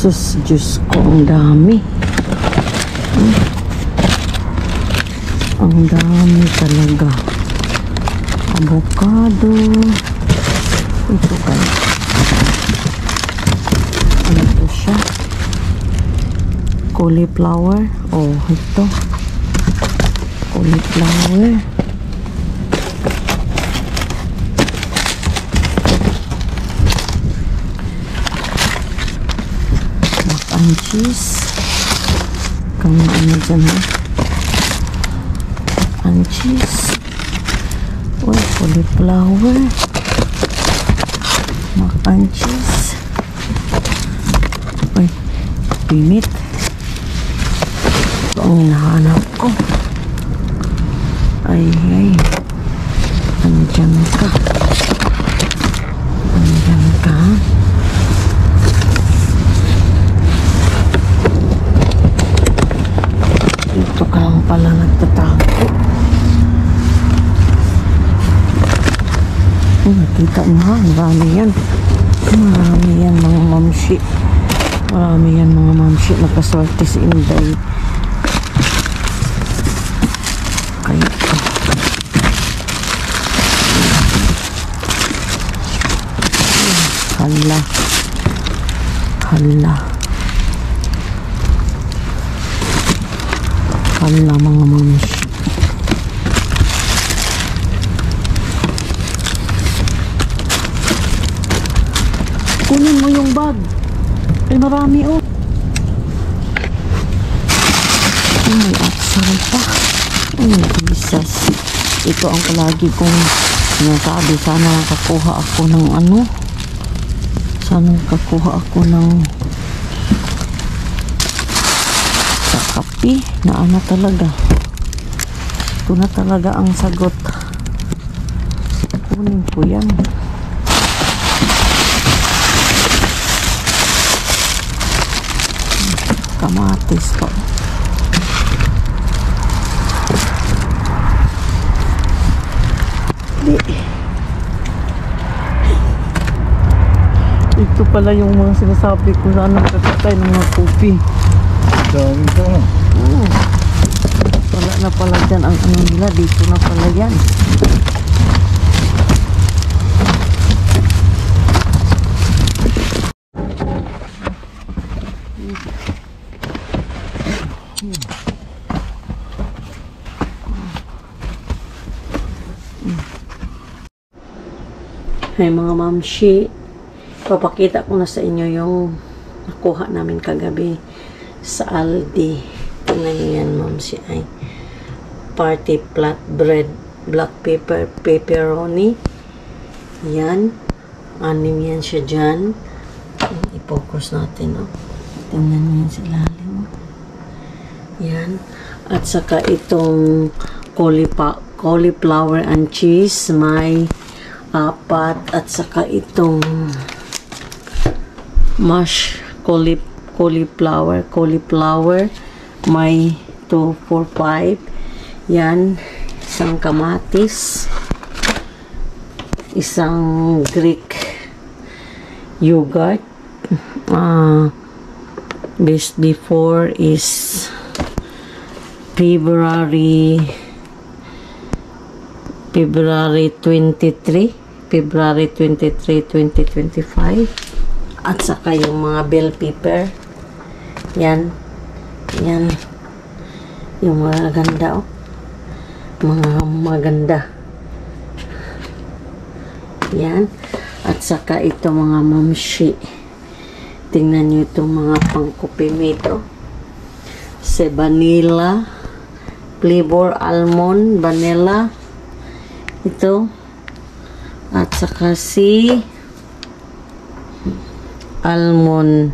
Sus, Diyos ko, ang dami. Ang dami talaga. Avocado. Ito kaya. Ano ito siya? Cauliflower. Oh, ito. Cauliflower. Mac and cheese. Kung ano dyan ha? Mac and cheese. Oh, cauliflower. Mac and cheese. Uy, pinit. Ito ang hinahanap ko. Ay, andyan ka. Andyan ka. Dito ka lang pala nagtatago. Nakita mo ha, marami yan. Marami yan mga mamsi. Marami yan mga mamsi. Nakaswerte si Inday. Kaya hala. Hala. Hala mga mamsi. Kunin mo yung bag. Ay, marami oh. May aksal pa. Ay, Jesus. Ito ang palagi kong sinasabi. Sana nakakuha ako ng ano. Sana nakakuha ako ng sa kape na ano talaga. Ito na talaga ang sagot. Kunin ko yan. Kamatis po. Ito pala yung mga sinasabi ko na anong kakatay ng mga kopi. Dami ko na. Wala na pala dyan ang ano nila. Dito na pala yan. Hey mga mamshi, papakita ko na sa inyo yung nakuha namin kagabi sa Aldi. Tingnan nyo yan mamshi, ay party flatbread, black pepper, pepperoni. Yan, 6 yan siya dyan. I-focus natin, no? Tingnan nyo yan sa ilalim. Yan, at saka itong cauliflower and cheese, may 4, at saka itong mash cauliflower may 2, 4, 5. Yan, isang kamatis, isang Greek yogurt. Best before is February 23, 2025. At saka yung mga bell pepper. Yan. Yan. Yung mga ganda, oh. Mga maganda. Yan. At saka ito mga mamshi. Tingnan nyo itong mga pangkupimito. Si vanilla. Flavor almond, vanilla. Ito. At saka si almond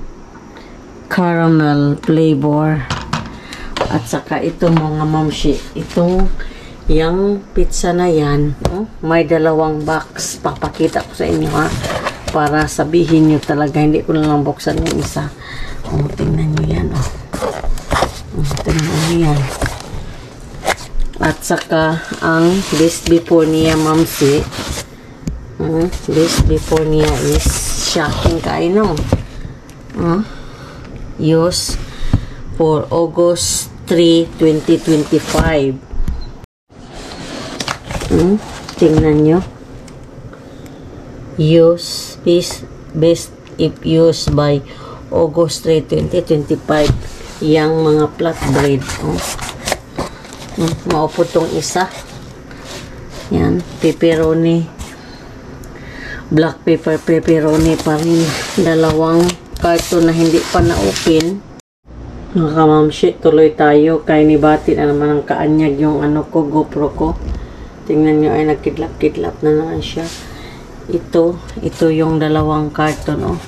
caramel flavor. At saka ito mga mamshi, itong yung pizza na yan, oh, may 2 box. Papakita ko sa inyo ha, para sabihin nyo talaga, hindi ko na lang buksan yung isa. Oh, tingnan nyo yan, oh. Tingnan nyo yan. At saka ang best before niya mamsi, best before niya is shocking kayo, no? use for August 3, 2025. Tingnan nyo. Use best if used by August 3, 2025. Yang mga flatbread. Maupo tong isa. Yan, pepperoni. Black pepper pepperoni pa rin. Dalawang karton na hindi pa na-open. Mga kamamshi, tuloy tayo. Kaya nibati na naman ang kaanyag yung GoPro ko. Tingnan nyo ay nagkidlap-kidlap na naman siya. Ito yung dalawang karton,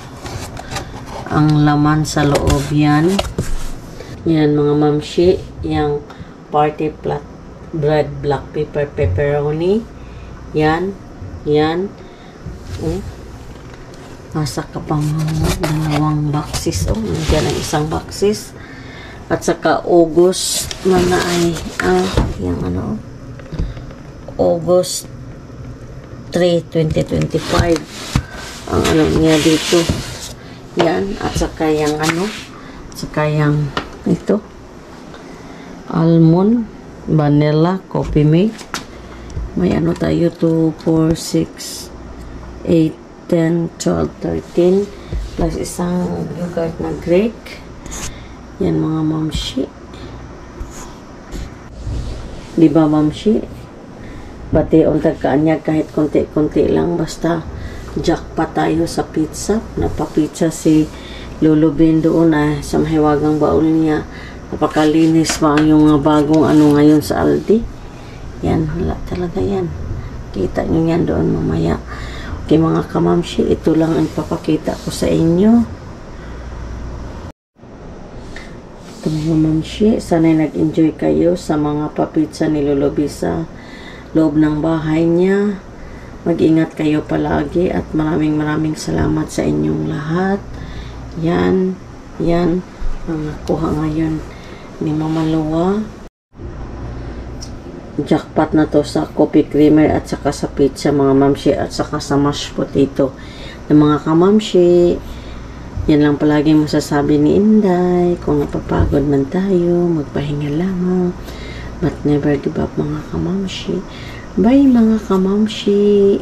ang laman sa loob yan. Yan mga mamshi, yung party flatbread black pepper pepperoni. Yan. Nasa ka pang dalawang boxes. Nandiyan ang isang boxes. At saka August na ay yung August 3, 2025 ang niya dito. Yan. At saka yung ito almond vanilla coffee mate. May tayo 2, 4, 6, 8, 10, 12, 13 plus isang yogurt na Greek. Yan mga mamshi. Diba mamshi? Bati untag kaanyag kahit konti-konti lang, basta jackpot tayo sa pizza. Napapizza si Lolo Ben doon sa mahiwagang baul niya. Napakalinis pa ang yung bagong ngayon sa Aldi. Yan, wala talaga yan. Kita nyo yan doon mamaya. Okay mga kamamshi, ito lang ang papakita ko sa inyo. Ito mga mamshi, sana'y nag-enjoy kayo sa mga papizza ni Lolo B sa loob ng bahay niya. Mag-ingat kayo palagi at maraming salamat sa inyong lahat. Yan ang nakuha ngayon ni Mama Lua. Jackpot na to sa coffee creamer at saka sa pizza mga mamshi at saka sa mashed potato ng mga kamamshi. Yan lang palagi masasabi ni Inday. Kung napapagod man tayo, magpahinga lamang, but never give up mga kamamshi. Bye mga kamamshi.